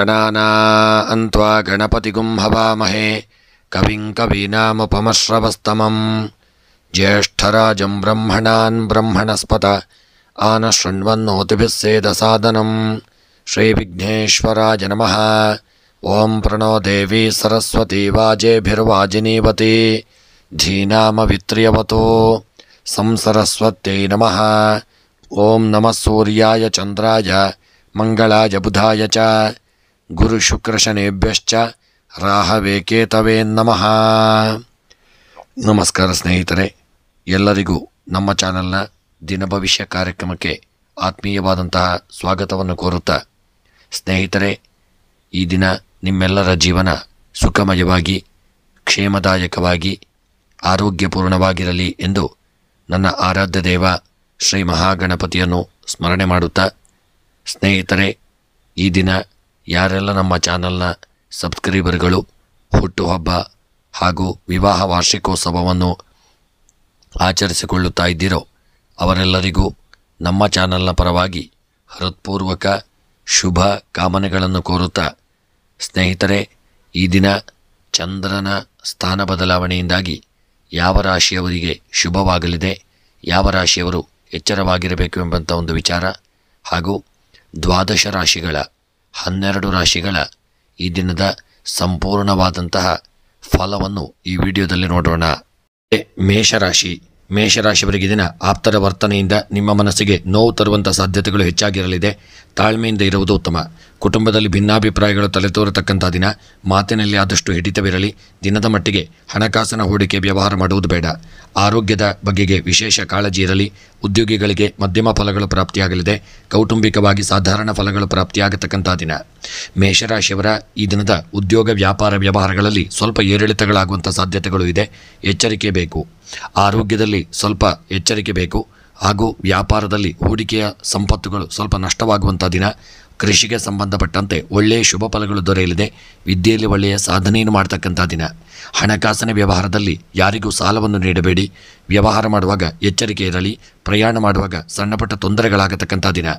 ಗಣಾನಾನ್ತ್ವಾ ಗಣಪತಿಗುಂ ಹವಾಮಹೇ ಕವಿಂ ಕವೀನಾಮುಪಮಶ್ರವಸ್ತಮಂ ಜ್ಯೇಷ್ಠರಾಜಂ ಬ್ರಹ್ಮಣಾನ್ ಬ್ರಹ್ಮಣಸ್ಪತ ಆನಶೃಣ್ವನ್ನೋತಿಭಿಃ ಸೇದಸಾದನಂ ಶ್ರೀ ವಿಘ್ನೇಶ್ವರಾಯ ನಮಃ. ಓಂ ಪ್ರಣೋ ದೇವಿ ಸರಸ್ವತಿ ವಾಜೇಭಿರ್ವಾಜಿನೀವತಿ ಧೀನಾಮವಿತ್ರ್ಯವತೋ ಸಂಸರಸ್ವತ್ಯೈ ನಮಃ. ಓಂ ನಮಃ ಸೂರ್ಯಾಯ ಚಂದ್ರಾಯ ಮಂಗಳಾಯ ಬುಧಾಯ ಚ ಗುರುಶುಕ್ರಶನೇಭ್ಯಶ್ಚ ರಾಹವೇ ಕೇತವೇ ನಮಃ. ನಮಸ್ಕಾರ ಸ್ನೇಹಿತರೆ, ಎಲ್ಲರಿಗೂ ನಮ್ಮ ಚಾನಲ್ನ ದಿನ ಭವಿಷ್ಯ ಕಾರ್ಯಕ್ರಮಕ್ಕೆ ಆತ್ಮೀಯವಾದಂತಹ ಸ್ವಾಗತವನ್ನು ಕೋರುತ್ತಾ, ಸ್ನೇಹಿತರೆ, ಈ ದಿನ ನಿಮ್ಮೆಲ್ಲರ ಜೀವನ ಸುಖಮಯವಾಗಿ ಕ್ಷೇಮದಾಯಕವಾಗಿ ಆರೋಗ್ಯಪೂರ್ಣವಾಗಿರಲಿ ಎಂದು ನನ್ನ ಆರಾಧ್ಯ ದೇವ ಶ್ರೀ ಮಹಾಗಣಪತಿಯನ್ನು ಸ್ಮರಣೆ ಮಾಡುತ್ತಾ, ಸ್ನೇಹಿತರೆ, ಈ ದಿನ ಯಾರೆಲ್ಲ ನಮ್ಮ ಚಾನಲ್ನ ಸಬ್ಸ್ಕ್ರೈಬರ್ಗಳು ಹುಟ್ಟುಹಬ್ಬ ಹಾಗೂ ವಿವಾಹ ವಾರ್ಷಿಕೋತ್ಸವವನ್ನು ಆಚರಿಸಿಕೊಳ್ಳುತ್ತಾ ಇದ್ದೀರೋ ಅವರೆಲ್ಲರಿಗೂ ನಮ್ಮ ಚಾನಲ್ನ ಪರವಾಗಿ ಹೃತ್ಪೂರ್ವಕ ಶುಭ ಕಾಮನೆಗಳನ್ನು ಕೋರುತ್ತಾ, ಸ್ನೇಹಿತರೆ, ಈ ದಿನ ಚಂದ್ರನ ಸ್ಥಾನ ಬದಲಾವಣೆಯಿಂದಾಗಿ ಯಾವ ರಾಶಿಯವರಿಗೆ ಶುಭವಾಗಲಿದೆ, ಯಾವ ರಾಶಿಯವರು ಎಚ್ಚರವಾಗಿರಬೇಕು ಎಂಬಂಥ ಒಂದು ವಿಚಾರ ಹಾಗೂ 12 ರಾಶಿಗಳ 12 ರಾಶಿಗಳ ಈ ದಿನದ ಸಂಪೂರ್ಣವಾದಂತಹ ಫಲವನ್ನು ಈ ವಿಡಿಯೋದಲ್ಲಿ ನೋಡೋಣ. ಮೇಷರಾಶಿಯವರಿಗೆ ದಿನ ಆಪ್ತರ ವರ್ತನೆಯಿಂದ ನಿಮ್ಮ ಮನಸ್ಸಿಗೆ ನೋವು ತರುವಂಥ ಸಾಧ್ಯತೆಗಳು ಹೆಚ್ಚಾಗಿರಲಿದೆ. ತಾಳ್ಮೆಯಿಂದ ಇರುವುದು ಉತ್ತಮ. ಕುಟುಂಬದಲ್ಲಿ ಭಿನ್ನಾಭಿಪ್ರಾಯಗಳು ತಲೆತೋರತಕ್ಕಂಥ ದಿನ. ಮಾತಿನಲ್ಲಿ ಆದಷ್ಟು ಹಿಡಿತವಿರಲಿ. ದಿನದ ಮಟ್ಟಿಗೆ ಹಣಕಾಸಿನ ಹೂಡಿಕೆ ವ್ಯವಹಾರ ಮಾಡುವುದು ಬೇಡ. ಆರೋಗ್ಯದ ಬಗೆಗೆ ವಿಶೇಷ ಕಾಳಜಿ ಇರಲಿ. ಉದ್ಯೋಗಿಗಳಿಗೆ ಮಧ್ಯಮ ಫಲಗಳು ಪ್ರಾಪ್ತಿಯಾಗಲಿದೆ. ಕೌಟುಂಬಿಕವಾಗಿ ಸಾಧಾರಣ ಫಲಗಳು ಪ್ರಾಪ್ತಿಯಾಗತಕ್ಕಂಥ ದಿನ. ಮೇಷರಾಶಿಯವರ ಈ ದಿನದ ಉದ್ಯೋಗ ವ್ಯಾಪಾರ ವ್ಯವಹಾರಗಳಲ್ಲಿ ಸ್ವಲ್ಪ ಏರಿಳಿತಗಳಾಗುವಂಥ ಸಾಧ್ಯತೆಗಳು ಇದೆ. ಎಚ್ಚರಿಕೆ ಬೇಕು. ಆರೋಗ್ಯದಲ್ಲಿ ಸ್ವಲ್ಪ ಎಚ್ಚರಿಕೆ ಬೇಕು ಹಾಗೂ ವ್ಯಾಪಾರದಲ್ಲಿ ಹೂಡಿಕೆಯ ಸಂಪತ್ತುಗಳು ಸ್ವಲ್ಪ ನಷ್ಟವಾಗುವಂಥ ದಿನ. ಕೃಷಿಗೆ ಸಂಬಂಧಪಟ್ಟಂತೆ ಒಳ್ಳೆಯ ಶುಭ ಫಲಗಳು ದೊರೆಯಲಿದೆ. ವಿದ್ಯೆಯಲ್ಲಿ ಒಳ್ಳೆಯ ಸಾಧನೆಯನ್ನು ಮಾಡ್ತಕ್ಕಂಥ ದಿನ. ಹಣಕಾಸಿನ ವ್ಯವಹಾರದಲ್ಲಿ ಯಾರಿಗೂ ಸಾಲವನ್ನು ನೀಡಬೇಡಿ. ವ್ಯವಹಾರ ಮಾಡುವಾಗ ಎಚ್ಚರಿಕೆ ಇರಲಿ. ಪ್ರಯಾಣ ಮಾಡುವಾಗ ಸಣ್ಣಪುಟ್ಟ ತೊಂದರೆಗಳಾಗತಕ್ಕಂಥ ದಿನ.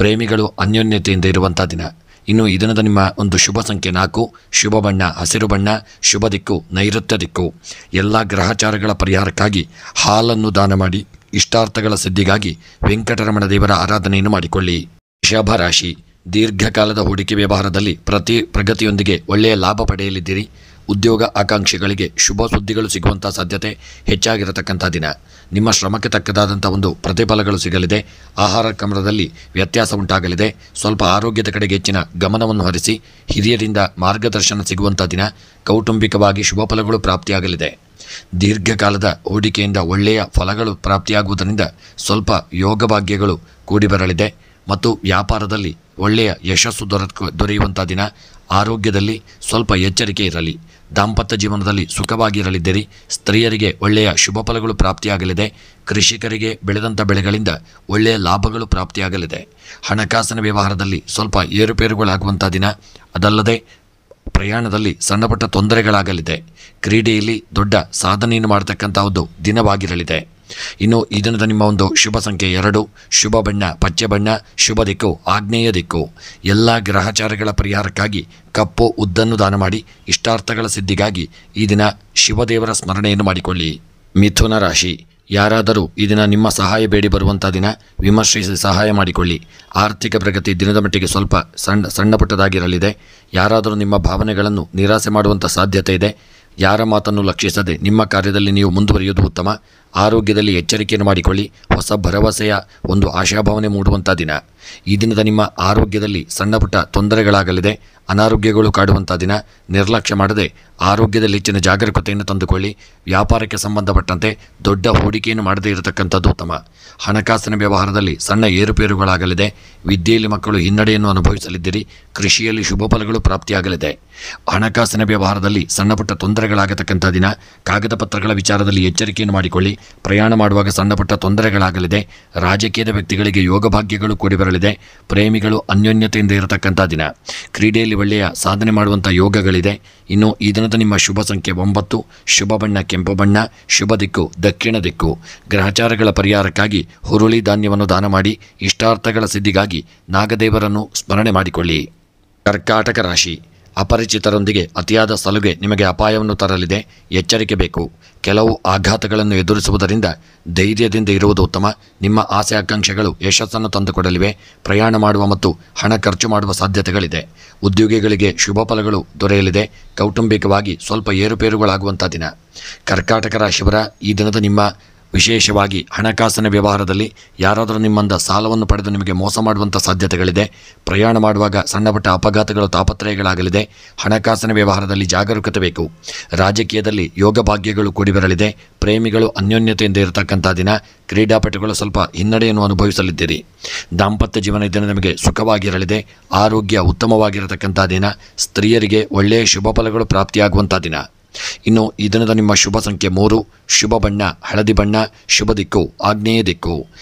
ಪ್ರೇಮಿಗಳು ಅನ್ಯೋನ್ಯತೆಯಿಂದ ಇರುವಂಥ ದಿನ. ಇನ್ನು ಈ ದಿನದ ನಿಮ್ಮ ಒಂದು ಶುಭ ಸಂಖ್ಯೆ 4. ಶುಭ ಬಣ್ಣ ಹಸಿರು ಬಣ್ಣ. ಶುಭ ದಿಕ್ಕು ನೈಋತ್ಯ ದಿಕ್ಕು. ಎಲ್ಲ ಗ್ರಹಚಾರಗಳ ಪರಿಹಾರಕ್ಕಾಗಿ ಹಾಲನ್ನು ದಾನ ಮಾಡಿ ಇಷ್ಟಾರ್ಥಗಳ ಸಿದ್ಧಿಗಾಗಿ ವೆಂಕಟರಮಣ ದೇವರ ಆರಾಧನೆಯನ್ನು ಮಾಡಿಕೊಳ್ಳಿ. ವೃಷಭ ರಾಶಿ, ದೀರ್ಘಕಾಲದ ಹೂಡಿಕೆ ವ್ಯವಹಾರದಲ್ಲಿ ಪ್ರಗತಿಯೊಂದಿಗೆ ಒಳ್ಳೆಯ ಲಾಭ ಪಡೆಯಲಿದ್ದೀರಿ. ಉದ್ಯೋಗ ಆಕಾಂಕ್ಷಿಗಳಿಗೆ ಶುಭ ಸುದ್ದಿಗಳು ಸಿಗುವಂಥ ಸಾಧ್ಯತೆ ಹೆಚ್ಚಾಗಿರತಕ್ಕಂಥ ದಿನ. ನಿಮ್ಮ ಶ್ರಮಕ್ಕೆ ತಕ್ಕದಾದಂಥ ಒಂದು ಪ್ರತಿಫಲಗಳು ಸಿಗಲಿದೆ. ಆಹಾರ ಕ್ರಮದಲ್ಲಿ ವ್ಯತ್ಯಾಸ ಉಂಟಾಗಲಿದೆ. ಸ್ವಲ್ಪ ಆರೋಗ್ಯದ ಕಡೆಗೆ ಹೆಚ್ಚಿನ ಗಮನವನ್ನು ಹರಿಸಿ. ಹಿರಿಯರಿಂದ ಮಾರ್ಗದರ್ಶನ ಸಿಗುವಂಥ ದಿನ. ಕೌಟುಂಬಿಕವಾಗಿ ಶುಭ ಫಲಗಳು ಪ್ರಾಪ್ತಿಯಾಗಲಿದೆ. ದೀರ್ಘಕಾಲದ ಹೂಡಿಕೆಯಿಂದ ಒಳ್ಳೆಯ ಫಲಗಳು ಪ್ರಾಪ್ತಿಯಾಗುವುದರಿಂದ ಸ್ವಲ್ಪ ಯೋಗ ಭಾಗ್ಯಗಳು ಕೂಡಿ ಬರಲಿದೆ ಮತ್ತು ವ್ಯಾಪಾರದಲ್ಲಿ ಒಳ್ಳೆಯ ಯಶಸ್ಸು ದೊರೆಯುವಂಥ ದಿನ. ಆರೋಗ್ಯದಲ್ಲಿ ಸ್ವಲ್ಪ ಎಚ್ಚರಿಕೆ ಇರಲಿ. ದಾಂಪತ್ಯ ಜೀವನದಲ್ಲಿ ಸುಖವಾಗಿರಲಿದ್ದೀರಿ. ಸ್ತ್ರೀಯರಿಗೆ ಒಳ್ಳೆಯ ಶುಭ ಫಲಗಳು ಪ್ರಾಪ್ತಿಯಾಗಲಿದೆ. ಕೃಷಿಕರಿಗೆ ಬೆಳೆದಂಥ ಬೆಳೆಗಳಿಂದ ಒಳ್ಳೆಯ ಲಾಭಗಳು ಪ್ರಾಪ್ತಿಯಾಗಲಿದೆ. ಹಣಕಾಸಿನ ವ್ಯವಹಾರದಲ್ಲಿ ಸ್ವಲ್ಪ ಏರುಪೇರುಗಳಾಗುವಂಥ ದಿನ. ಅದಲ್ಲದೆ ಪ್ರಯಾಣದಲ್ಲಿ ಸಣ್ಣಪುಟ್ಟ ತೊಂದರೆಗಳಾಗಲಿದೆ. ಕ್ರೀಡೆಯಲ್ಲಿ ದೊಡ್ಡ ಸಾಧನೆಯನ್ನು ಮಾಡತಕ್ಕಂಥ ಒಂದು ದಿನವಾಗಿರಲಿದೆ. ಇನ್ನು ಈ ದಿನದ ನಿಮ್ಮ ಒಂದು ಶುಭ ಸಂಖ್ಯೆ 2. ಶುಭ ಬಣ್ಣ ಪಚ್ಚೆ ಬಣ್ಣ. ಶುಭ ದಿಕ್ಕು ಆಗ್ನೇಯ ದಿಕ್ಕು. ಎಲ್ಲ ಗ್ರಹಚಾರಗಳ ಪರಿಹಾರಕ್ಕಾಗಿ ಕಪ್ಪು ಉದ್ದನ್ನು ದಾನ ಮಾಡಿ ಇಷ್ಟಾರ್ಥಗಳ ಸಿದ್ಧಿಗಾಗಿ ಈ ದಿನ ಶಿವದೇವರ ಸ್ಮರಣೆಯನ್ನು ಮಾಡಿಕೊಳ್ಳಿ. ಮಿಥುನ ರಾಶಿ, ಯಾರಾದರೂ ಈ ದಿನ ನಿಮ್ಮ ಸಹಾಯ ಬೇಡಿ ಬರುವಂಥ ದಿನ. ವಿಮರ್ಶಿಸಿ ಸಹಾಯ ಮಾಡಿಕೊಳ್ಳಿ. ಆರ್ಥಿಕ ಪ್ರಗತಿ ದಿನದ ಮಟ್ಟಿಗೆ ಸ್ವಲ್ಪ ಸಣ್ಣ ಪುಟ್ಟದಾಗಿರಲಿದೆ. ಯಾರಾದರೂ ನಿಮ್ಮ ಭಾವನೆಗಳನ್ನು ನಿರಾಸೆ ಮಾಡುವಂಥ ಸಾಧ್ಯತೆ ಇದೆ. ಯಾರ ಮಾತನ್ನು ಲಕ್ಷಿಸದೆ ನಿಮ್ಮ ಕಾರ್ಯದಲ್ಲಿ ನೀವು ಮುಂದುವರಿಯುವುದು ಉತ್ತಮ. ಆರೋಗ್ಯದಲ್ಲಿ ಎಚ್ಚರಿಕೆಯನ್ನು ಮಾಡಿಕೊಳ್ಳಿ. ಹೊಸ ಭರವಸೆಯ ಒಂದು ಆಶಾಭಾವನೆ ಮೂಡುವಂಥ ದಿನ. ಈ ದಿನದ ನಿಮ್ಮ ಆರೋಗ್ಯದಲ್ಲಿ ಸಣ್ಣಪುಟ್ಟ ತೊಂದರೆಗಳಾಗಲಿದೆ. ಅನಾರೋಗ್ಯಗಳು ಕಾಡುವಂಥ ದಿನ. ನಿರ್ಲಕ್ಷ್ಯ ಮಾಡದೆ ಆರೋಗ್ಯದಲ್ಲಿ ಹೆಚ್ಚಿನ ಜಾಗರೂಕತೆಯನ್ನು ತಂದುಕೊಳ್ಳಿ. ವ್ಯಾಪಾರಕ್ಕೆ ಸಂಬಂಧಪಟ್ಟಂತೆ ದೊಡ್ಡ ಹೂಡಿಕೆಯನ್ನು ಮಾಡದೇ ಇರತಕ್ಕಂಥದ್ದು ಉತ್ತಮ. ಹಣಕಾಸಿನ ವ್ಯವಹಾರದಲ್ಲಿ ಸಣ್ಣ ಏರುಪೇರುಗಳಾಗಲಿದೆ. ವಿದ್ಯೆಯಲ್ಲಿ ಮಕ್ಕಳು ಹಿನ್ನಡೆಯನ್ನು ಅನುಭವಿಸಲಿದ್ದೀರಿ. ಕೃಷಿಯಲ್ಲಿ ಶುಭ ಫಲಗಳು ಪ್ರಾಪ್ತಿಯಾಗಲಿದೆ. ಹಣಕಾಸಿನ ವ್ಯವಹಾರದಲ್ಲಿ ಸಣ್ಣಪುಟ್ಟ ತೊಂದರೆಗಳಾಗತಕ್ಕಂಥ ದಿನ. ಕಾಗದ ಪತ್ರಗಳ ವಿಚಾರದಲ್ಲಿ ಎಚ್ಚರಿಕೆಯನ್ನು ಮಾಡಿಕೊಳ್ಳಿ. ಪ್ರಯಾಣ ಮಾಡುವಾಗ ಸಣ್ಣಪುಟ್ಟ ತೊಂದರೆಗಳಾಗಲಿದೆ. ರಾಜಕೀಯದ ವ್ಯಕ್ತಿಗಳಿಗೆ ಯೋಗ ಭಾಗ್ಯಗಳು ಕೂಡಿ ಬರಲಿದೆ. ಪ್ರೇಮಿಗಳು ಅನ್ಯೋನ್ಯತೆಯಿಂದ ಇರತಕ್ಕಂಥ ದಿನ. ಕ್ರೀಡೆಯಲ್ಲಿ ಒಳ್ಳೆಯ ಸಾಧನೆ ಮಾಡುವಂಥ ಯೋಗಗಳಿದೆ. ಇನ್ನು ಈ ದಿನದ ನಿಮ್ಮ ಶುಭ ಸಂಖ್ಯೆ 9. ಶುಭ ಬಣ್ಣ ಕೆಂಪು ಬಣ್ಣ. ಶುಭ ದಿಕ್ಕು ದಕ್ಷಿಣ ದಿಕ್ಕು. ಗ್ರಹಚಾರಗಳ ಪರಿಹಾರಕ್ಕಾಗಿ ಹುರುಳಿ ಧಾನ್ಯವನ್ನು ದಾನ ಮಾಡಿ ಇಷ್ಟಾರ್ಥಗಳ ಸಿದ್ಧಿಗಾಗಿ ನಾಗದೇವರನ್ನು ಸ್ಮರಣೆ ಮಾಡಿಕೊಳ್ಳಿ. ಕರ್ಕಾಟಕ ರಾಶಿ, ಅಪರಿಚಿತರೊಂದಿಗೆ ಅತಿಯಾದ ಸಲುಗೆ ನಿಮಗೆ ಅಪಾಯವನ್ನು ತರಲಿದೆ. ಎಚ್ಚರಿಕೆ ಬೇಕು. ಕೆಲವು ಆಘಾತಗಳನ್ನು ಎದುರಿಸುವುದರಿಂದ ಧೈರ್ಯದಿಂದ ಇರುವುದು ಉತ್ತಮ. ನಿಮ್ಮ ಆಸೆ ಆಕಾಂಕ್ಷೆಗಳು ಯಶಸ್ಸನ್ನು ತಂದುಕೊಡಲಿವೆ. ಪ್ರಯಾಣ ಮಾಡುವ ಮತ್ತು ಹಣ ಖರ್ಚು ಮಾಡುವ ಸಾಧ್ಯತೆಗಳಿದೆ. ಉದ್ಯೋಗಿಗಳಿಗೆ ಶುಭ ಫಲಗಳು ದೊರೆಯಲಿದೆ. ಕೌಟುಂಬಿಕವಾಗಿ ಸ್ವಲ್ಪ ಏರುಪೇರುಗಳಾಗುವಂಥ ದಿನ. ಕರ್ಕಾಟಕ ರಾಶಿಯವರ ಈ ದಿನದ ನಿಮ್ಮ ವಿಶೇಷವಾಗಿ ಹಣಕಾಸಿನ ವ್ಯವಹಾರದಲ್ಲಿ ಯಾರಾದರೂ ನಿಮ್ಮಿಂದ ಸಾಲವನ್ನು ಪಡೆದು ನಿಮಗೆ ಮೋಸ ಮಾಡುವಂಥ ಸಾಧ್ಯತೆಗಳಿದೆ. ಪ್ರಯಾಣ ಮಾಡುವಾಗ ಸಣ್ಣಪುಟ್ಟ ಅಪಘಾತಗಳು ತಾಪತ್ರಯಗಳಾಗಲಿದೆ. ಹಣಕಾಸಿನ ವ್ಯವಹಾರದಲ್ಲಿ ಜಾಗರೂಕತೆ ಬೇಕು. ರಾಜಕೀಯದಲ್ಲಿ ಯೋಗ ಭಾಗ್ಯಗಳು ಕೂಡಿ ಬರಲಿದೆ. ಪ್ರೇಮಿಗಳು ಅನ್ಯೋನ್ಯತೆಯಿಂದ ಇರತಕ್ಕಂಥ ದಿನ. ಕ್ರೀಡಾಪಟುಗಳು ಸ್ವಲ್ಪ ಹಿನ್ನಡೆಯನ್ನು ಅನುಭವಿಸಲಿದ್ದೀರಿ. ದಾಂಪತ್ಯ ಜೀವನ ದಿನ ನಿಮಗೆ ಸುಖವಾಗಿರಲಿದೆ. ಆರೋಗ್ಯ ಉತ್ತಮವಾಗಿರತಕ್ಕಂಥ ದಿನ. ಸ್ತ್ರೀಯರಿಗೆ ಒಳ್ಳೆಯ ಶುಭ ಫಲಗಳು ಪ್ರಾಪ್ತಿಯಾಗುವಂಥ ದಿನ. ಇನ್ನು ಈ ದಿನದ ನಿಮ್ಮ ಶುಭ ಸಂಖ್ಯೆ 3. ಶುಭ ಬಣ್ಣ ಹಳದಿ ಬಣ್ಣ. ಶುಭ ದಿಕ್ಕು ಆಗ್ನೇಯ ದಿಕ್ಕು.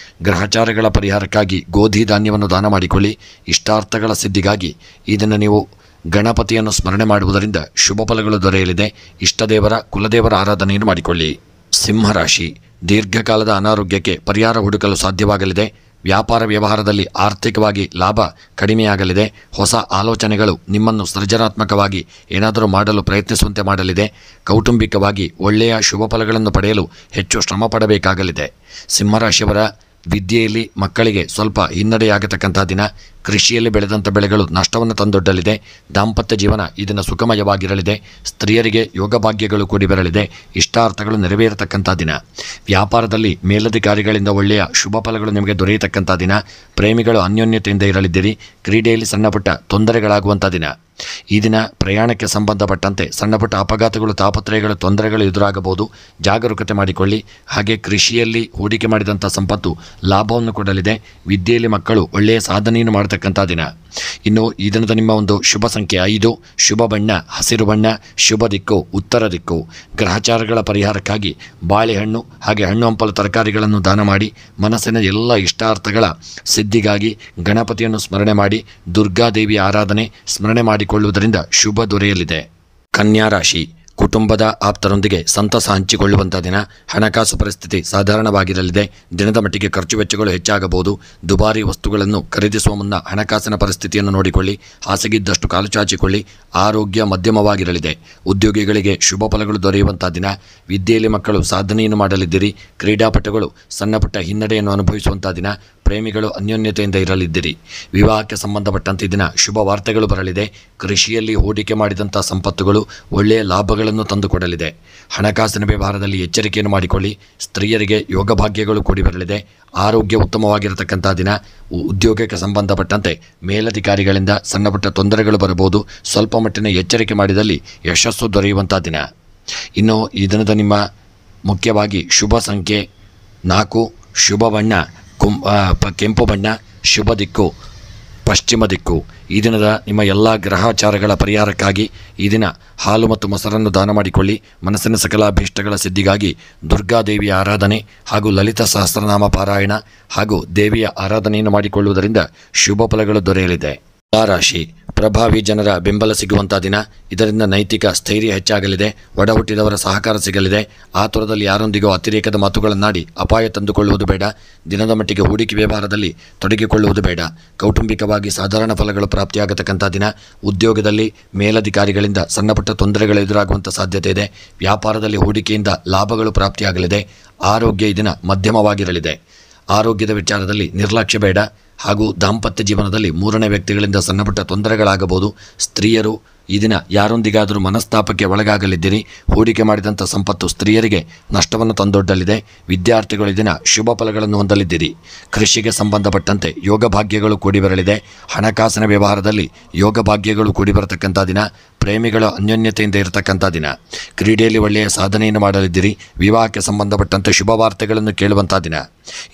ಗ್ರಹಚಾರಗಳ ಪರಿಹಾರಕ್ಕಾಗಿ ಗೋಧಿ ಧಾನ್ಯವನ್ನು ದಾನ ಮಾಡಿಕೊಳ್ಳಿ. ಇಷ್ಟಾರ್ಥಗಳ ಸಿದ್ಧಿಗಾಗಿ ಈ ದಿನ ನೀವು ಗಣಪತಿಯನ್ನು ಸ್ಮರಣೆ ಮಾಡುವುದರಿಂದ ಶುಭ ಫಲಗಳು ದೊರೆಯಲಿದೆ. ಇಷ್ಟದೇವರ ಕುಲದೇವರ ಆರಾಧನೆಯನ್ನು ಮಾಡಿಕೊಳ್ಳಿ. ಸಿಂಹರಾಶಿ, ದೀರ್ಘಕಾಲದ ಅನಾರೋಗ್ಯಕ್ಕೆ ಪರಿಹಾರ ಹುಡುಕಲು ಸಾಧ್ಯವಾಗಲಿದೆ. ವ್ಯಾಪಾರ ವ್ಯವಹಾರದಲ್ಲಿ ಆರ್ಥಿಕವಾಗಿ ಲಾಭ ಕಡಿಮೆಯಾಗಲಿದೆ. ಹೊಸ ಆಲೋಚನೆಗಳು ನಿಮ್ಮನ್ನು ಸೃಜನಾತ್ಮಕವಾಗಿ ಏನಾದರೂ ಮಾಡಲು ಪ್ರಯತ್ನಿಸುವಂತೆ ಮಾಡಲಿದೆ. ಕೌಟುಂಬಿಕವಾಗಿ ಒಳ್ಳೆಯ ಶುಭ ಫಲಗಳನ್ನು ಪಡೆಯಲು ಹೆಚ್ಚು ಶ್ರಮ ಪಡಬೇಕಾಗಲಿದೆ. ಸಿಂಹರಾಶಿಯವರ ವಿದ್ಯೆಯಲ್ಲಿ ಮಕ್ಕಳಿಗೆ ಸ್ವಲ್ಪ ಹಿನ್ನಡೆಯಾಗತಕ್ಕಂಥ ದಿನ. ಕೃಷಿಯಲ್ಲಿ ಬೆಳೆದಂಥ ಬೆಳೆಗಳು ನಷ್ಟವನ್ನು ತಂದೊಡ್ಡಲಿದೆ. ದಾಂಪತ್ಯ ಜೀವನ ಇದನ್ನು ಸುಖಮಯವಾಗಿರಲಿದೆ. ಸ್ತ್ರೀಯರಿಗೆ ಯೋಗ ಭಾಗ್ಯಗಳು ಕೂಡಿ ಬರಲಿದೆ. ಇಷ್ಟಾರ್ಥಗಳು ನೆರವೇರತಕ್ಕಂಥ ದಿನ. ವ್ಯಾಪಾರದಲ್ಲಿ ಮೇಲಧಿಕಾರಿಗಳಿಂದ ಒಳ್ಳೆಯ ಶುಭ ಫಲಗಳು ನಿಮಗೆ ದೊರೆಯತಕ್ಕಂಥ ದಿನ. ಪ್ರೇಮಿಗಳು ಅನ್ಯೋನ್ಯತೆಯಿಂದ ಇರಲಿದ್ದೀರಿ. ಕ್ರೀಡೆಯಲ್ಲಿ ಸಣ್ಣಪುಟ್ಟ ತೊಂದರೆಗಳಾಗುವಂಥ ದಿನ. ಈ ದಿನ ಪ್ರಯಾಣಕ್ಕೆ ಸಂಬಂಧಪಟ್ಟಂತೆ ಸಣ್ಣಪುಟ್ಟ ಅಪಘಾತಗಳು ತಾಪತ್ರಯಗಳು ತೊಂದರೆಗಳು ಎದುರಾಗಬಹುದು. ಜಾಗರೂಕತೆ ಮಾಡಿಕೊಳ್ಳಿ. ಹಾಗೆ ಕೃಷಿಯಲ್ಲಿ ಹೂಡಿಕೆ ಮಾಡಿದಂಥ ಸಂಪತ್ತು ಲಾಭವನ್ನು ಕೊಡಲಿದೆ. ವಿದ್ಯೆಯಲ್ಲಿ ಮಕ್ಕಳು ಒಳ್ಳೆಯ ಸಾಧನೆಯನ್ನು ಮಾಡತಕ್ಕಂಥ ದಿನ. ಇನ್ನು ಈ ದಿನದ ನಿಮ್ಮ ಒಂದು ಶುಭ ಸಂಖ್ಯೆ 5. ಶುಭ ಬಣ್ಣ ಹಸಿರು ಬಣ್ಣ. ಶುಭ ದಿಕ್ಕು ಉತ್ತರ ದಿಕ್ಕು. ಗ್ರಹಚಾರಗಳ ಪರಿಹಾರಕ್ಕಾಗಿ ಬಾಳೆಹಣ್ಣು ಹಾಗೆ ಹಣ್ಣು ಹಂಪಲು ತರಕಾರಿಗಳನ್ನು ದಾನ ಮಾಡಿ. ಮನಸ್ಸಿನ ಎಲ್ಲ ಇಷ್ಟಾರ್ಥಗಳ ಸಿದ್ಧಿಗಾಗಿ ಗಣಪತಿಯನ್ನು ಸ್ಮರಣೆ ಮಾಡಿ. ದುರ್ಗಾದೇವಿಯ ಆರಾಧನೆ ಸ್ಮರಣೆ ಮಾಡಿಕೊಳ್ಳುವುದರಿಂದ ಶುಭ ದೊರೆಯಲಿದೆ. ಕನ್ಯಾ ರಾಶಿ, ಕುಟುಂಬದ ಆಪ್ತರೊಂದಿಗೆ ಸಂತಸ ಹಂಚಿಕೊಳ್ಳುವಂಥ ದಿನ. ಹಣಕಾಸು ಪರಿಸ್ಥಿತಿ ಸಾಧಾರಣವಾಗಿರಲಿದೆ. ದಿನದ ಮಟ್ಟಿಗೆ ಖರ್ಚು ವೆಚ್ಚಗಳು ಹೆಚ್ಚಾಗಬಹುದು. ದುಬಾರಿ ವಸ್ತುಗಳನ್ನು ಖರೀದಿಸುವ ಮುನ್ನ ಹಣಕಾಸಿನ ಪರಿಸ್ಥಿತಿಯನ್ನು ನೋಡಿಕೊಳ್ಳಿ. ಹಾಸಿಗಿದ್ದಷ್ಟು ಕಾಲು ಚಾಚಿಕೊಳ್ಳಿ. ಆರೋಗ್ಯ ಮಧ್ಯಮವಾಗಿರಲಿದೆ. ಉದ್ಯೋಗಿಗಳಿಗೆ ಶುಭ ಫಲಗಳು ದೊರೆಯುವಂಥ ದಿನ. ವಿದ್ಯೆಯಲ್ಲಿ ಮಕ್ಕಳು ಸಾಧನೆಯನ್ನು ಮಾಡಲಿದ್ದೀರಿ. ಕ್ರೀಡಾಪಟುಗಳು ಸಣ್ಣಪುಟ್ಟ ಹಿನ್ನಡೆಯನ್ನು ಅನುಭವಿಸುವಂಥ ದಿನ. ಪ್ರೇಮಿಗಳು ಅನ್ಯೋನ್ಯತೆಯಿಂದ ಇರಲಿದ್ದೀರಿ. ವಿವಾಹಕ್ಕೆ ಸಂಬಂಧಪಟ್ಟಂತೆ ದಿನ ಶುಭ ವಾರ್ತೆಗಳು ಬರಲಿದೆ. ಕೃಷಿಯಲ್ಲಿ ಹೂಡಿಕೆ ಮಾಡಿದಂಥ ಸಂಪತ್ತುಗಳು ಒಳ್ಳೆಯ ಲಾಭಗಳನ್ನು ತಂದುಕೊಡಲಿದೆ. ಹಣಕಾಸಿನ ವ್ಯವಹಾರದಲ್ಲಿ ಎಚ್ಚರಿಕೆಯನ್ನು ಮಾಡಿಕೊಳ್ಳಿ. ಸ್ತ್ರೀಯರಿಗೆ ಯೋಗ ಭಾಗ್ಯಗಳು ಕೂಡಿ ಬರಲಿದೆ. ಆರೋಗ್ಯ ಉತ್ತಮವಾಗಿರತಕ್ಕಂಥ ದಿನ. ಉದ್ಯೋಗಕ್ಕೆ ಸಂಬಂಧಪಟ್ಟಂತೆ ಮೇಲಧಿಕಾರಿಗಳಿಂದ ಸಣ್ಣಪುಟ್ಟ ತೊಂದರೆಗಳು ಬರಬಹುದು. ಸ್ವಲ್ಪ ಮಟ್ಟಿನ ಎಚ್ಚರಿಕೆ ಮಾಡಿದಲ್ಲಿ ಯಶಸ್ಸು ದೊರೆಯುವಂಥ ದಿನ. ಇನ್ನು ಈ ದಿನದ ನಿಮ್ಮ ಮುಖ್ಯವಾಗಿ ಶುಭ ಸಂಖ್ಯೆ 4. ಶುಭ ಬಣ್ಣ ಕೆಂಪು ಬಣ್ಣ. ಶುಭ ದಿಕ್ಕು ಪಶ್ಚಿಮ ದಿಕ್ಕು. ಈ ದಿನದ ನಿಮ್ಮ ಎಲ್ಲ ಗ್ರಹಚಾರಗಳ ಪರಿಹಾರಕ್ಕಾಗಿ ಈ ದಿನ ಹಾಲು ಮತ್ತು ಮೊಸರನ್ನು ದಾನ ಮಾಡಿಕೊಳ್ಳಿ. ಮನಸ್ಸಿನ ಸಕಲ ಅಭೀಷ್ಟಗಳ ಸಿದ್ಧಿಗಾಗಿ ದುರ್ಗಾದೇವಿಯ ಆರಾಧನೆ ಹಾಗೂ ಲಲಿತ ಸಹಸ್ರನಾಮ ಪಾರಾಯಣ ಹಾಗೂ ದೇವಿಯ ಆರಾಧನೆಯನ್ನು ಮಾಡಿಕೊಳ್ಳುವುದರಿಂದ ಶುಭ ಫಲಗಳು ದೊರೆಯಲಿದೆ. ರಾಶಿ, ಪ್ರಭಾವಿ ಜನರ ಬೆಂಬಲ ಸಿಗುವಂಥ ದಿನ. ಇದರಿಂದ ನೈತಿಕ ಸ್ಥೈರ್ಯ ಹೆಚ್ಚಾಗಲಿದೆ. ಒಡ ಹುಟ್ಟಿದವರ ಸಹಕಾರ ಸಿಗಲಿದೆ. ಆತುರದಲ್ಲಿ ಯಾರೊಂದಿಗೂ ಅತಿರೇಕದ ಮಾತುಗಳನ್ನಾಡಿ ಅಪಾಯ ತಂದುಕೊಳ್ಳುವುದು ಬೇಡ. ದಿನದ ಮಟ್ಟಿಗೆ ಹೂಡಿಕೆ ವ್ಯವಹಾರದಲ್ಲಿ ತೊಡಗಿಕೊಳ್ಳುವುದು ಬೇಡ. ಕೌಟುಂಬಿಕವಾಗಿ ಸಾಧಾರಣ ಫಲಗಳು ಪ್ರಾಪ್ತಿಯಾಗತಕ್ಕಂಥ ದಿನ. ಉದ್ಯೋಗದಲ್ಲಿ ಮೇಲಧಿಕಾರಿಗಳಿಂದ ಸಣ್ಣಪುಟ್ಟ ತೊಂದರೆಗಳು ಎದುರಾಗುವಂಥ ಸಾಧ್ಯತೆ ಇದೆ. ವ್ಯಾಪಾರದಲ್ಲಿ ಹೂಡಿಕೆಯಿಂದ ಲಾಭಗಳು ಪ್ರಾಪ್ತಿಯಾಗಲಿದೆ. ಆರೋಗ್ಯ ಈ ದಿನ ಮಧ್ಯಮವಾಗಿರಲಿದೆ. ಆರೋಗ್ಯದ ವಿಚಾರದಲ್ಲಿ ನಿರ್ಲಕ್ಷ್ಯ ಬೇಡ. ಹಾಗೂ ದಾಂಪತ್ಯ ಜೀವನದಲ್ಲಿ ಮೂರನೇ ವ್ಯಕ್ತಿಗಳಿಂದ ಸಣ್ಣಪುಟ್ಟ ತೊಂದರೆಗಳಾಗಬಹುದು. ಸ್ತ್ರೀಯರು ಈ ದಿನ ಯಾರೊಂದಿಗಾದರೂ ಮನಸ್ತಾಪಕ್ಕೆ ಒಳಗಾಗಲಿದ್ದೀರಿ. ಹೂಡಿಕೆ ಮಾಡಿದಂಥ ಸಂಪತ್ತು ಸ್ತ್ರೀಯರಿಗೆ ನಷ್ಟವನ್ನು ತಂದೊಡ್ಡಲಿದೆ. ವಿದ್ಯಾರ್ಥಿಗಳು ಈ ದಿನ ಶುಭ ಫಲಗಳನ್ನು ಹೊಂದಲಿದ್ದೀರಿ. ಕೃಷಿಗೆ ಸಂಬಂಧಪಟ್ಟಂತೆ ಯೋಗ ಭಾಗ್ಯಗಳು ಕೂಡಿ ಬರಲಿದೆ. ಹಣಕಾಸಿನ ವ್ಯವಹಾರದಲ್ಲಿ ಯೋಗ ಭಾಗ್ಯಗಳು ಕೂಡಿ ಬರತಕ್ಕಂಥ ದಿನ. ಪ್ರೇಮಿಗಳ ಅನ್ಯೋನ್ಯತೆಯಿಂದ ಇರತಕ್ಕಂಥ ದಿನ. ಕ್ರೀಡೆಯಲ್ಲಿ ಒಳ್ಳೆಯ ಸಾಧನೆಯನ್ನು ಮಾಡಲಿದ್ದೀರಿ. ವಿವಾಹಕ್ಕೆ ಸಂಬಂಧಪಟ್ಟಂತೆ ಶುಭ ವಾರ್ತೆಗಳನ್ನು ಕೇಳುವಂಥ ದಿನ.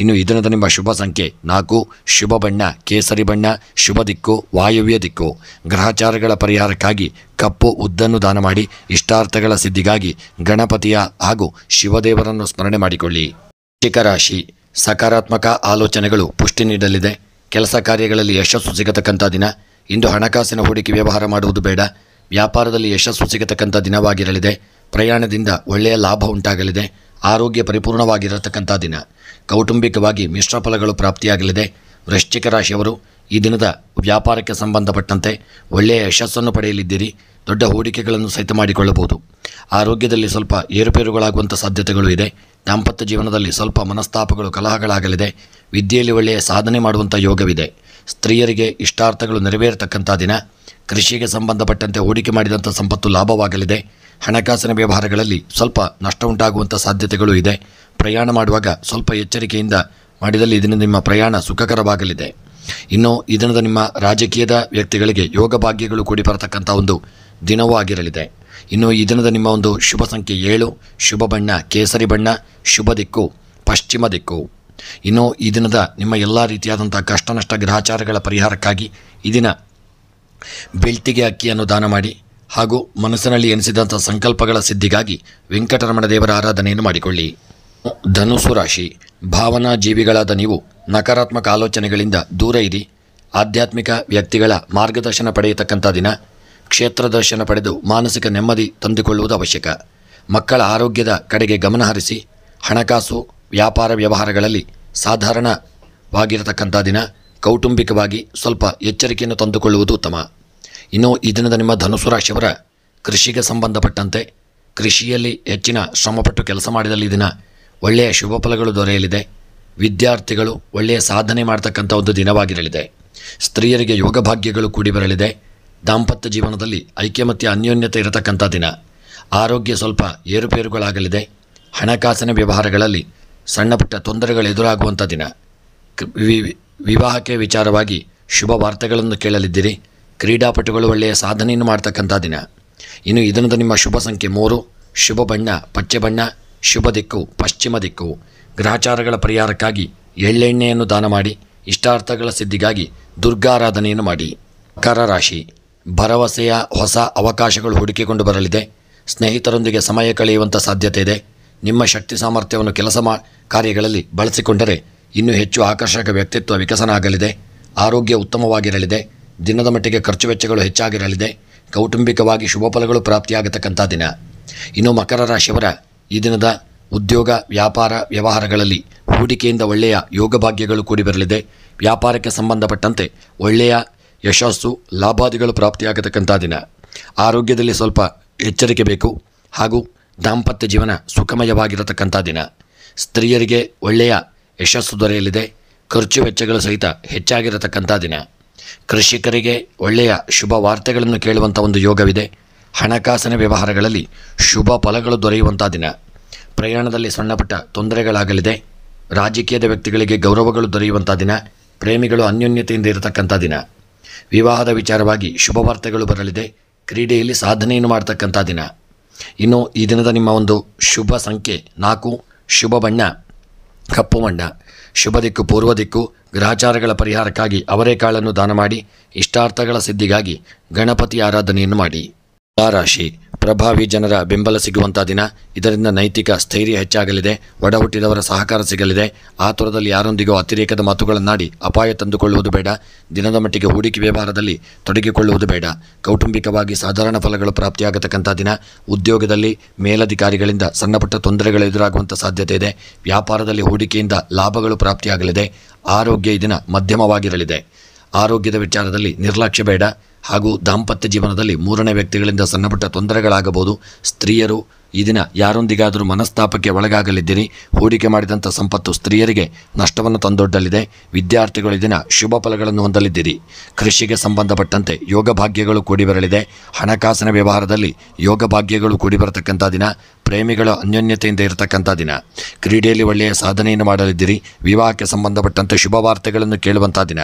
ಇನ್ನು ಈ ದಿನದ ನಿಮ್ಮ ಶುಭ ಸಂಖ್ಯೆ 4. ಶುಭ ಬಣ್ಣ ಕೇಸರಿ ಬಣ್ಣ. ಶುಭ ದಿಕ್ಕು ವಾಯವ್ಯ ದಿಕ್ಕು. ಗ್ರಹಚಾರಗಳ ಪರಿಹಾರಕ್ಕಾಗಿ ಕಪ್ಪು ಉದ್ದನ್ನು ದಾನ ಮಾಡಿ. ಇಷ್ಟಾರ್ಥಗಳ ಸಿದ್ಧಿಗಾಗಿ ಗಣಪತಿಯ ಹಾಗೂ ಶಿವದೇವರನ್ನು ಸ್ಮರಣೆ ಮಾಡಿಕೊಳ್ಳಿ. ವೃಶ್ಚಿಕ ರಾಶಿ, ಸಕಾರಾತ್ಮಕ ಆಲೋಚನೆಗಳು ಪುಷ್ಟಿ ನೀಡಲಿದೆ. ಕೆಲಸ ಕಾರ್ಯಗಳಲ್ಲಿ ಯಶಸ್ಸು ಸಿಗತಕ್ಕಂಥ ದಿನ. ಇಂದು ಹಣಕಾಸಿನ ಹೂಡಿಕೆ ವ್ಯವಹಾರ ಮಾಡುವುದು ಬೇಡ. ವ್ಯಾಪಾರದಲ್ಲಿ ಯಶಸ್ಸು ಸಿಗತಕ್ಕಂಥ ದಿನವಾಗಿರಲಿದೆ. ಪ್ರಯಾಣದಿಂದ ಒಳ್ಳೆಯ ಲಾಭ ಉಂಟಾಗಲಿದೆ. ಆರೋಗ್ಯ ಪರಿಪೂರ್ಣವಾಗಿರತಕ್ಕಂಥ ದಿನ. ಕೌಟುಂಬಿಕವಾಗಿ ಮಿಶ್ರ ಫಲಗಳು ಪ್ರಾಪ್ತಿಯಾಗಲಿದೆ. ವೃಶ್ಚಿಕ ರಾಶಿಯವರು ಈ ದಿನದ ವ್ಯಾಪಾರಕ್ಕೆ ಸಂಬಂಧಪಟ್ಟಂತೆ ಒಳ್ಳೆಯ ಯಶಸ್ಸನ್ನು ಪಡೆಯಲಿದ್ದೀರಿ. ದೊಡ್ಡ ಹೂಡಿಕೆಗಳನ್ನು ಸಹಿತ ಮಾಡಿಕೊಳ್ಳಬಹುದು. ಆರೋಗ್ಯದಲ್ಲಿ ಸ್ವಲ್ಪ ಏರುಪೇರುಗಳಾಗುವಂಥ ಸಾಧ್ಯತೆಗಳು ಇದೆ. ದಾಂಪತ್ಯ ಜೀವನದಲ್ಲಿ ಸ್ವಲ್ಪ ಮನಸ್ತಾಪಗಳು, ಕಲಹಗಳಾಗಲಿದೆ. ವಿದ್ಯೆಯಲ್ಲಿ ಒಳ್ಳೆಯ ಸಾಧನೆ ಮಾಡುವಂಥ ಯೋಗವಿದೆ. ಸ್ತ್ರೀಯರಿಗೆ ಇಷ್ಟಾರ್ಥಗಳು ನೆರವೇರತಕ್ಕಂಥ ದಿನ. ಕೃಷಿಗೆ ಸಂಬಂಧಪಟ್ಟಂತೆ ಹೂಡಿಕೆ ಮಾಡಿದಂಥ ಸಂಪತ್ತು ಲಾಭವಾಗಲಿದೆ. ಹಣಕಾಸಿನ ವ್ಯವಹಾರಗಳಲ್ಲಿ ಸ್ವಲ್ಪ ನಷ್ಟ ಉಂಟಾಗುವಂಥ ಸಾಧ್ಯತೆಗಳು ಇದೆ. ಪ್ರಯಾಣ ಮಾಡುವಾಗ ಸ್ವಲ್ಪ ಎಚ್ಚರಿಕೆಯಿಂದ ಮಾಡಿದಲ್ಲಿ ಈ ದಿನ ನಿಮ್ಮ ಪ್ರಯಾಣ ಸುಖಕರವಾಗಲಿದೆ. ಇನ್ನು ಈ ದಿನದ ನಿಮ್ಮ ರಾಜಕೀಯದ ವ್ಯಕ್ತಿಗಳಿಗೆ ಯೋಗ ಭಾಗ್ಯಗಳು ಕೂಡಿ ಬರತಕ್ಕಂಥ ಒಂದು ದಿನವೂ ಆಗಿರಲಿದೆ. ಇನ್ನು ಈ ದಿನದ ನಿಮ್ಮ ಒಂದು ಶುಭ ಸಂಖ್ಯೆ 7, ಶುಭ ಬಣ್ಣ ಕೇಸರಿ ಬಣ್ಣ, ಶುಭ ದಿಕ್ಕು ಪಶ್ಚಿಮ ದಿಕ್ಕು. ಇನ್ನು ಈ ದಿನದ ನಿಮ್ಮ ಎಲ್ಲ ರೀತಿಯಾದಂಥ ಕಷ್ಟ ನಷ್ಟ ಗ್ರಹಚಾರಗಳ ಪರಿಹಾರಕ್ಕಾಗಿ ಈ ದಿನ ಬೆಳ್ತಿಗೆ ಅಕ್ಕಿಯನ್ನು ದಾನ ಮಾಡಿ ಹಾಗೂ ಮನಸ್ಸಿನಲ್ಲಿ ಎನಿಸಿದಂಥ ಸಂಕಲ್ಪಗಳ ಸಿದ್ಧಿಗಾಗಿ ವೆಂಕಟರಮಣ ದೇವರ ಆರಾಧನೆಯನ್ನು ಮಾಡಿಕೊಳ್ಳಿ. ಧನುಸು ರಾಶಿ. ಭಾವನಾ ಜೀವಿಗಳಾದ ನೀವು ನಕಾರಾತ್ಮಕ ಆಲೋಚನೆಗಳಿಂದ ದೂರ ಇರಿ. ಆಧ್ಯಾತ್ಮಿಕ ವ್ಯಕ್ತಿಗಳ ಮಾರ್ಗದರ್ಶನ ಪಡೆಯತಕ್ಕಂಥ ದಿನ. ಕ್ಷೇತ್ರ ದರ್ಶನ ಪಡೆದು ಮಾನಸಿಕ ನೆಮ್ಮದಿ ತಂದುಕೊಳ್ಳುವುದು ಅವಶ್ಯಕ. ಮಕ್ಕಳ ಆರೋಗ್ಯದ ಕಡೆಗೆ ಗಮನ ಹರಿಸಿ. ಹಣಕಾಸು ವ್ಯಾಪಾರ ವ್ಯವಹಾರಗಳಲ್ಲಿ ಸಾಧಾರಣವಾಗಿರತಕ್ಕಂಥ ದಿನ. ಕೌಟುಂಬಿಕವಾಗಿ ಸ್ವಲ್ಪ ಎಚ್ಚರಿಕೆಯನ್ನು ತಂದುಕೊಳ್ಳುವುದು ಉತ್ತಮ. ಇನ್ನು ಈ ದಿನದ ನಿಮ್ಮ ಧನುಸು ರಾಶಿಯವರ ಕೃಷಿಗೆ ಸಂಬಂಧಪಟ್ಟಂತೆ ಕೃಷಿಯಲ್ಲಿ ಹೆಚ್ಚಿನ ಶ್ರಮಪಟ್ಟು ಕೆಲಸ ಮಾಡಿದಲ್ಲಿ ಈ ದಿನ ಒಳ್ಳೆಯ ಶುಭ ಫಲಗಳು ದೊರೆಯಲಿದೆ. ವಿದ್ಯಾರ್ಥಿಗಳು ಒಳ್ಳೆಯ ಸಾಧನೆ ಮಾಡತಕ್ಕಂಥ ಒಂದು ದಿನವಾಗಿರಲಿದೆ. ಸ್ತ್ರೀಯರಿಗೆ ಯೋಗ ಭಾಗ್ಯಗಳು ಕೂಡಿ ಬರಲಿದೆ. ದಾಂಪತ್ಯ ಜೀವನದಲ್ಲಿ ಐಕ್ಯಮತ್ಯ ಅನ್ಯೋನ್ಯತೆ ಇರತಕ್ಕಂಥ ದಿನ. ಆರೋಗ್ಯ ಸ್ವಲ್ಪ ಏರುಪೇರುಗಳಾಗಲಿದೆ. ಹಣಕಾಸಿನ ವ್ಯವಹಾರಗಳಲ್ಲಿ ಸಣ್ಣ ಪುಟ್ಟ ತೊಂದರೆಗಳು ಎದುರಾಗುವಂಥ ದಿನ. ವಿವಾಹಕ್ಕೆ ವಿಚಾರವಾಗಿ ಶುಭ ವಾರ್ತೆಗಳನ್ನು ಕೇಳಲಿದ್ದೀರಿ. ಕ್ರೀಡಾಪಟುಗಳು ಒಳ್ಳೆಯ ಸಾಧನೆಯನ್ನು ಮಾಡ್ತಕ್ಕಂಥ ದಿನ. ಇನ್ನು ಈ ದಿನದ ನಿಮ್ಮ ಶುಭ ಸಂಖ್ಯೆ 3, ಶುಭ ಬಣ್ಣ ಪಚ್ಚೆ ಬಣ್ಣ, ಶುಭ ದಿಕ್ಕು ಪಶ್ಚಿಮ ದಿಕ್ಕು. ಗ್ರಹಚಾರಗಳ ಪರಿಹಾರಕ್ಕಾಗಿ ಎಳ್ಳೆಣ್ಣೆಯನ್ನು ದಾನ ಮಾಡಿ. ಇಷ್ಟಾರ್ಥಗಳ ಸಿದ್ಧಿಗಾಗಿ ದುರ್ಗಾರಾಧನೆಯನ್ನು ಮಾಡಿ. ಮಕರ ರಾಶಿ. ಭರವಸೆಯ ಹೊಸ ಅವಕಾಶಗಳು ಹುಡುಕಿಕೊಂಡು ಬರಲಿದೆ. ಸ್ನೇಹಿತರೊಂದಿಗೆ ಸಮಯ ಕಳೆಯುವಂಥ ಸಾಧ್ಯತೆ ಇದೆ. ನಿಮ್ಮ ಶಕ್ತಿ ಸಾಮರ್ಥ್ಯವನ್ನು ಕೆಲಸ ಕಾರ್ಯಗಳಲ್ಲಿ ಬಳಸಿಕೊಂಡರೆ ಇನ್ನೂ ಹೆಚ್ಚು ಆಕರ್ಷಕ ವ್ಯಕ್ತಿತ್ವ ವಿಕಸನ ಆಗಲಿದೆ. ಆರೋಗ್ಯ ಉತ್ತಮವಾಗಿರಲಿದೆ. ದಿನದ ಮಟ್ಟಿಗೆ ಖರ್ಚು ವೆಚ್ಚಗಳು ಹೆಚ್ಚಾಗಿರಲಿದೆ. ಕೌಟುಂಬಿಕವಾಗಿ ಶುಭ ಫಲಗಳು ಪ್ರಾಪ್ತಿಯಾಗತಕ್ಕಂಥ ದಿನ. ಇನ್ನು ಮಕರ ರಾಶಿಯವರ ಈ ದಿನದ ಉದ್ಯೋಗ ವ್ಯಾಪಾರ ವ್ಯವಹಾರಗಳಲ್ಲಿ ಹೂಡಿಕೆಯಿಂದ ಒಳ್ಳೆಯ ಯೋಗ ಭಾಗ್ಯಗಳು ಕೂಡಿ ಬರಲಿದೆ. ವ್ಯಾಪಾರಕ್ಕೆ ಸಂಬಂಧಪಟ್ಟಂತೆ ಒಳ್ಳೆಯ ಯಶಸ್ಸು ಲಾಭಾದಿಗಳು ಪ್ರಾಪ್ತಿಯಾಗತಕ್ಕಂಥ ದಿನ. ಆರೋಗ್ಯದಲ್ಲಿ ಸ್ವಲ್ಪ ಎಚ್ಚರಿಕೆ ಬೇಕು ಹಾಗೂ ದಾಂಪತ್ಯ ಜೀವನ ಸುಖಮಯವಾಗಿರತಕ್ಕಂಥ ದಿನ. ಸ್ತ್ರೀಯರಿಗೆ ಒಳ್ಳೆಯ ಯಶಸ್ಸು ದೊರೆಯಲಿದೆ. ಖರ್ಚು ವೆಚ್ಚಗಳು ಸಹಿತ ಹೆಚ್ಚಾಗಿರತಕ್ಕಂಥ ದಿನ. ಕೃಷಿಕರಿಗೆ ಒಳ್ಳೆಯ ಶುಭ ವಾರ್ತೆಗಳನ್ನು ಕೇಳುವಂಥ ಒಂದು ಯೋಗವಿದೆ. ಹಣಕಾಸಿನ ವ್ಯವಹಾರಗಳಲ್ಲಿ ಶುಭ ಫಲಗಳು ದೊರೆಯುವಂಥ ದಿನ. ಪ್ರಯಾಣದಲ್ಲಿ ಸಣ್ಣಪುಟ್ಟ ತೊಂದರೆಗಳಾಗಲಿದೆ. ರಾಜಕೀಯದ ವ್ಯಕ್ತಿಗಳಿಗೆ ಗೌರವಗಳು ದೊರೆಯುವಂಥ ದಿನ. ಪ್ರೇಮಿಗಳು ಅನ್ಯೋನ್ಯತೆಯಿಂದ ಇರತಕ್ಕಂಥ ದಿನ. ವಿವಾಹದ ವಿಚಾರವಾಗಿ ಶುಭ ವಾರ್ತೆಗಳು ಬರಲಿದೆ. ಕ್ರೀಡೆಯಲ್ಲಿ ಸಾಧನೆಯನ್ನು ಮಾಡ್ತಕ್ಕಂಥ ದಿನ. ಇನ್ನು ಈ ದಿನದ ನಿಮ್ಮ ಒಂದು ಶುಭ ಸಂಖ್ಯೆ 4, ಶುಭ ಬಣ್ಣ ಕಪ್ಪು ಬಣ್ಣ, ಶುಭ ದಿಕ್ಕು ಪೂರ್ವ ದಿಕ್ಕು. ಗ್ರಹಚಾರಗಳ ಪರಿಹಾರಕ್ಕಾಗಿ ಅವರೆಕಾಳನ್ನು ದಾನ ಮಾಡಿ. ಇಷ್ಟಾರ್ಥಗಳ ಸಿದ್ಧಿಗಾಗಿ ಗಣಪತಿ ಆರಾಧನೆಯನ್ನು ಮಾಡಿ. ರಾಶಿ. ಪ್ರಭಾವಿ ಜನರ ಬೆಂಬಲ ಸಿಗುವಂಥ ದಿನ. ಇದರಿಂದ ನೈತಿಕ ಸ್ಥೈರ್ಯ ಹೆಚ್ಚಾಗಲಿದೆ. ಒಡ ಹುಟ್ಟಿದವರ ಸಹಕಾರ ಸಿಗಲಿದೆ. ಆತುರದಲ್ಲಿ ಯಾರೊಂದಿಗೂ ಅತಿರೇಕದ ಮಾತುಗಳನ್ನಾಡಿ ಅಪಾಯ ತಂದುಕೊಳ್ಳುವುದು ಬೇಡ. ದಿನದ ಮಟ್ಟಿಗೆ ಹೂಡಿಕೆ ವ್ಯವಹಾರದಲ್ಲಿ ತೊಡಗಿಕೊಳ್ಳುವುದು ಬೇಡ. ಕೌಟುಂಬಿಕವಾಗಿ ಸಾಧಾರಣ ಫಲಗಳು ಪ್ರಾಪ್ತಿಯಾಗತಕ್ಕಂಥ ದಿನ. ಉದ್ಯೋಗದಲ್ಲಿ ಮೇಲಧಿಕಾರಿಗಳಿಂದ ಸಣ್ಣಪುಟ್ಟ ತೊಂದರೆಗಳು ಎದುರಾಗುವಂಥ ಸಾಧ್ಯತೆ ಇದೆ. ವ್ಯಾಪಾರದಲ್ಲಿ ಹೂಡಿಕೆಯಿಂದ ಲಾಭಗಳು ಪ್ರಾಪ್ತಿಯಾಗಲಿದೆ. ಆರೋಗ್ಯ ಈ ದಿನ ಮಧ್ಯಮವಾಗಿರಲಿದೆ. ಆರೋಗ್ಯದ ವಿಚಾರದಲ್ಲಿ ನಿರ್ಲಕ್ಷ್ಯ ಬೇಡ ಹಾಗೂ ದಾಂಪತ್ಯ ಜೀವನದಲ್ಲಿ ಮೂರನೇ ವ್ಯಕ್ತಿಗಳಿಂದ ಸಣ್ಣಪುಟ್ಟ ತೊಂದರೆಗಳಾಗಬಹುದು. ಸ್ತ್ರೀಯರು ಈ ದಿನ ಯಾರೊಂದಿಗಾದರೂ ಮನಸ್ತಾಪಕ್ಕೆ ಒಳಗಾಗಲಿದ್ದೀರಿ. ಹೂಡಿಕೆ ಮಾಡಿದಂಥ ಸಂಪತ್ತು ಸ್ತ್ರೀಯರಿಗೆ ನಷ್ಟವನ್ನು ತಂದೊಡ್ಡಲಿದೆ. ವಿದ್ಯಾರ್ಥಿಗಳು ಈ ದಿನ ಶುಭ ಫಲಗಳನ್ನು ಹೊಂದಲಿದ್ದೀರಿ. ಕೃಷಿಗೆ ಸಂಬಂಧಪಟ್ಟಂತೆ ಯೋಗ ಭಾಗ್ಯಗಳು ಕೂಡಿ ಬರಲಿದೆ. ಹಣಕಾಸಿನ ವ್ಯವಹಾರದಲ್ಲಿ ಯೋಗ ಭಾಗ್ಯಗಳು ಕೂಡಿ ಬರತಕ್ಕಂಥ ದಿನ. ಪ್ರೇಮಿಗಳ ಅನ್ಯೋನ್ಯತೆಯಿಂದ ಇರತಕ್ಕಂಥ ದಿನ. ಕ್ರೀಡೆಯಲ್ಲಿ ಒಳ್ಳೆಯ ಸಾಧನೆಯನ್ನು ಮಾಡಲಿದ್ದೀರಿ. ವಿವಾಹಕ್ಕೆ ಸಂಬಂಧಪಟ್ಟಂತೆ ಶುಭ ವಾರ್ತೆಗಳನ್ನು ಕೇಳುವಂಥ ದಿನ.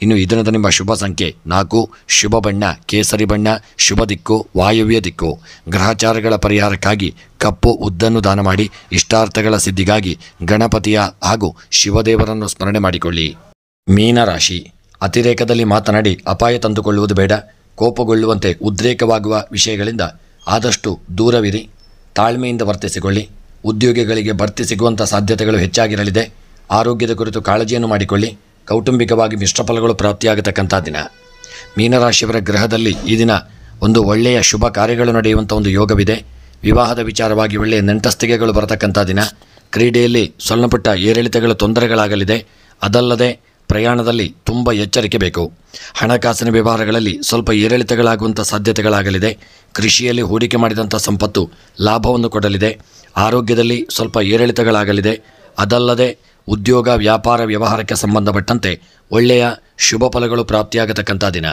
ಇನ್ನು ಈ ದಿನದ ನಿಮ್ಮ ಶುಭ ಸಂಖ್ಯೆ 4, ಶುಭ ಬಣ್ಣ ಕೇಸರಿ ಬಣ್ಣ, ಶುಭ ದಿಕ್ಕು ವಾಯವ್ಯ ದಿಕ್ಕು. ಗ್ರಹಚಾರಗಳ ಪರಿಹಾರಕ್ಕಾಗಿ ಕಪ್ಪು ಉದ್ದನ್ನು ದಾನ ಮಾಡಿ. ಇಷ್ಟಾರ್ಥಗಳ ಸಿದ್ಧಿಗಾಗಿ ಗಣಪತಿಯ ಹಾಗೂ ಶಿವದೇವರನ್ನು ಸ್ಮರಣೆ ಮಾಡಿಕೊಳ್ಳಿ. ಮೀನರಾಶಿ. ಅತಿರೇಕದಲ್ಲಿ ಮಾತನಾಡಿ ಅಪಾಯ ತಂದುಕೊಳ್ಳುವುದು ಬೇಡ. ಕೋಪಗೊಳ್ಳುವಂತೆ ಉದ್ರೇಕವಾಗುವ ವಿಷಯಗಳಿಂದ ಆದಷ್ಟು ದೂರವಿರಿ. ತಾಳ್ಮೆಯಿಂದ ವರ್ತಿಸಿಕೊಳ್ಳಿ. ಉದ್ಯೋಗಿಗಳಿಗೆ ಬಡ್ತಿ ಸಿಗುವಂಥ ಸಾಧ್ಯತೆಗಳು ಹೆಚ್ಚಾಗಿರಲಿದೆ. ಆರೋಗ್ಯದ ಕುರಿತು ಕಾಳಜಿಯನ್ನು ಮಾಡಿಕೊಳ್ಳಿ. ಕೌಟುಂಬಿಕವಾಗಿ ಮಿಶ್ರ ಫಲಗಳು ಪ್ರಾಪ್ತಿಯಾಗತಕ್ಕಂಥ ದಿನ. ಮೀನರಾಶಿಯವರ ಗ್ರಹದಲ್ಲಿ ಈ ದಿನ ಒಂದು ಒಳ್ಳೆಯ ಶುಭ ಕಾರ್ಯಗಳು ನಡೆಯುವಂಥ ಒಂದು ಯೋಗವಿದೆ. ವಿವಾಹದ ವಿಚಾರವಾಗಿ ಒಳ್ಳೆಯ ನೆಂಟಸ್ತಿಗೆಗಳು ಬರತಕ್ಕಂಥ ದಿನ. ಕ್ರೀಡೆಯಲ್ಲಿ ಸಣ್ಣಪುಟ್ಟ ಏರಿಳಿತಗಳ ತೊಂದರೆಗಳಾಗಲಿದೆ. ಅದಲ್ಲದೆ ಪ್ರಯಾಣದಲ್ಲಿ ತುಂಬ ಎಚ್ಚರಿಕೆ ಬೇಕು. ಹಣಕಾಸಿನ ವ್ಯವಹಾರಗಳಲ್ಲಿ ಸ್ವಲ್ಪ ಏರಿಳಿತಗಳಾಗುವಂಥ ಸಾಧ್ಯತೆಗಳಾಗಲಿದೆ. ಕೃಷಿಯಲ್ಲಿ ಹೂಡಿಕೆ ಮಾಡಿದಂಥ ಸಂಪತ್ತು ಲಾಭವನ್ನು ಕೊಡಲಿದೆ. ಆರೋಗ್ಯದಲ್ಲಿ ಸ್ವಲ್ಪ ಏರಿಳಿತಗಳಾಗಲಿದೆ. ಅದಲ್ಲದೆ ಉದ್ಯೋಗ, ವ್ಯಾಪಾರ, ವ್ಯವಹಾರಕ್ಕೆ ಸಂಬಂಧಪಟ್ಟಂತೆ ಒಳ್ಳೆಯ ಶುಭ ಫಲಗಳು ಪ್ರಾಪ್ತಿಯಾಗತಕ್ಕಂಥ ದಿನ.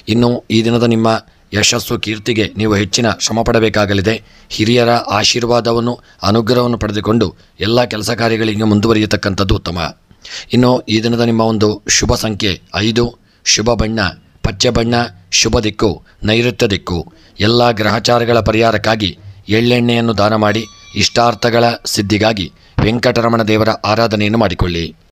ಇನ್ನು ಈ ದಿನದ ನಿಮ್ಮ ಯಶಸ್ಸು, ಕೀರ್ತಿಗೆ ನೀವು ಹೆಚ್ಚಿನ ಶ್ರಮ ಪಡಬೇಕಾಗಲಿದೆ. ಹಿರಿಯರ ಆಶೀರ್ವಾದವನ್ನು, ಅನುಗ್ರಹವನ್ನು ಪಡೆದುಕೊಂಡು ಎಲ್ಲ ಕೆಲಸ ಕಾರ್ಯಗಳಿಗೆ ಮುಂದುವರಿಯತಕ್ಕಂಥದ್ದು ಉತ್ತಮ. ಇನ್ನು ಈ ದಿನದ ನಿಮ್ಮ ಒಂದು ಶುಭ ಸಂಖ್ಯೆ 5, ಶುಭ ಬಣ್ಣ ಪಚ್ಚೆ ಬಣ್ಣ, ಶುಭ ದಿಕ್ಕು ನೈಋತ್ಯ ದಿಕ್ಕು. ಎಲ್ಲ ಗ್ರಹಚಾರಗಳ ಪರಿಹಾರಕ್ಕಾಗಿ ಎಳ್ಳೆಣ್ಣೆಯನ್ನು ದಾನ ಮಾಡಿ ಇಷ್ಟಾರ್ಥಗಳ ಸಿದ್ಧಿಗಾಗಿ ವೆಂಕಟರಮಣ ದೇವರ ಆರಾಧನೆಯನ್ನು ಮಾಡಿಕೊಳ್ಳಿ.